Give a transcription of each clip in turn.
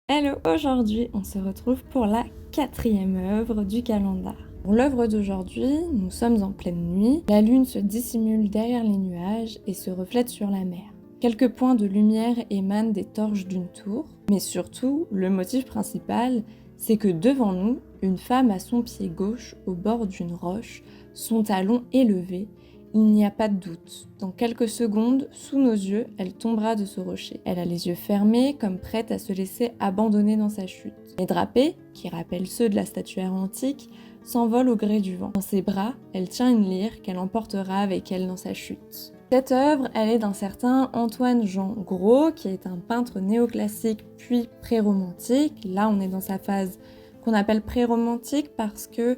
Hello, aujourd'hui on se retrouve pour la 4e œuvre du calendar. Pour l'œuvre d'aujourd'hui, nous sommes en pleine nuit, la lune se dissimule derrière les nuages et se reflète sur la mer. Quelques points de lumière émanent des torches d'une tour, mais surtout, le motif principal, c'est que devant nous, une femme à son pied gauche au bord d'une roche, son talon élevé. Il n'y a pas de doute. Dans quelques secondes, sous nos yeux, elle tombera de ce rocher. Elle a les yeux fermés, comme prête à se laisser abandonner dans sa chute. Les drapés, qui rappellent ceux de la statuaire antique, s'envolent au gré du vent. Dans ses bras, elle tient une lyre qu'elle emportera avec elle dans sa chute. Cette œuvre, elle est d'un certain Antoine-Jean Gros, qui est un peintre néoclassique puis pré-romantique. Là, on est dans sa phase qu'on appelle pré-romantique parce que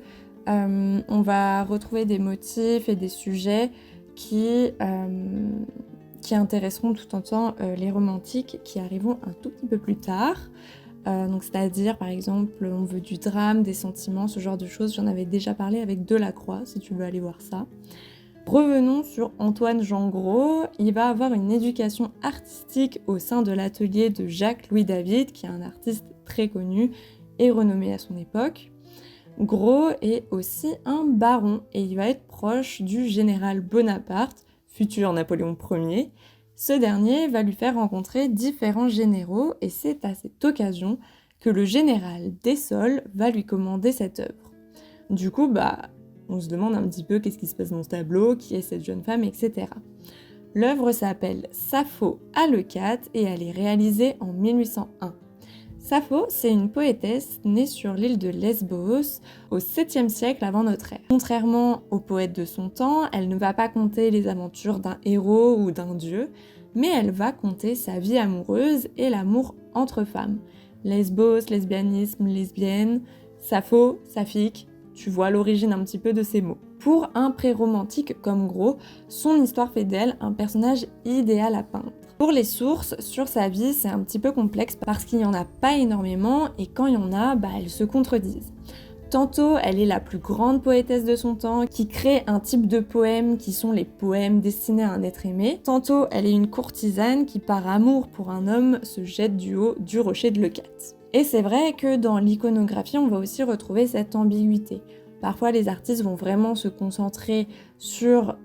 on va retrouver des motifs et des sujets qui intéresseront tout autant les romantiques qui arriveront un tout petit peu plus tard. Donc c'est-à-dire par exemple on veut du drame, des sentiments, ce genre de choses. J'en avais déjà parlé avec Delacroix si tu veux aller voir ça. Revenons sur Antoine-Jean Gros. Il va avoir une éducation artistique au sein de l'atelier de Jacques-Louis David, qui est un artiste très connu et renommé à son époque. Gros est aussi un baron et il va être proche du général Bonaparte, futur Napoléon Ier. Ce dernier va lui faire rencontrer différents généraux et c'est à cette occasion que le général Dessolles va lui commander cette œuvre. Du coup, on se demande un petit peu qu'est-ce qui se passe dans ce tableau, qui est cette jeune femme, etc. L'œuvre s'appelle Sappho à Leucate et elle est réalisée en 1801. Sappho, c'est une poétesse née sur l'île de Lesbos au 7e siècle avant notre ère. Contrairement aux poètes de son temps, elle ne va pas conter les aventures d'un héros ou d'un dieu, mais elle va conter sa vie amoureuse et l'amour entre femmes. Lesbos, lesbianisme, lesbienne, Sappho, saphique, tu vois l'origine un petit peu de ces mots. Pour un pré-romantique comme Gros, son histoire fait d'elle un personnage idéal à peindre. Pour les sources sur sa vie, c'est un petit peu complexe parce qu'il n'y en a pas énormément et quand il y en a, elles se contredisent. Tantôt, elle est la plus grande poétesse de son temps qui crée un type de poèmes qui sont les poèmes destinés à un être aimé. Tantôt, elle est une courtisane qui, par amour pour un homme, se jette du haut du rocher de Leucate. Et c'est vrai que dans l'iconographie, on va aussi retrouver cette ambiguïté. Parfois, les artistes vont vraiment se concentrer sur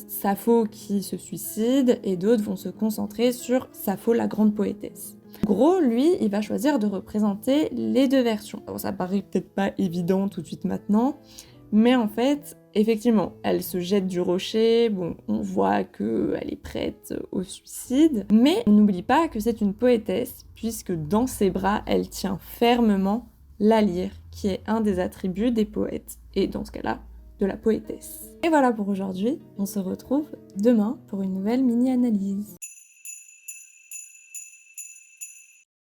Sappho qui se suicide et d'autres vont se concentrer sur Sappho, la grande poétesse. Gros, lui, il va choisir de représenter les deux versions. Alors, ça paraît peut-être pas évident tout de suite maintenant, mais en fait, effectivement, elle se jette du rocher, on voit qu'elle est prête au suicide, mais on n'oublie pas que c'est une poétesse, puisque dans ses bras, elle tient fermement la lyre, qui est un des attributs des poètes, et dans ce cas-là, de la poétesse. Et voilà pour aujourd'hui, on se retrouve demain pour une nouvelle mini-analyse.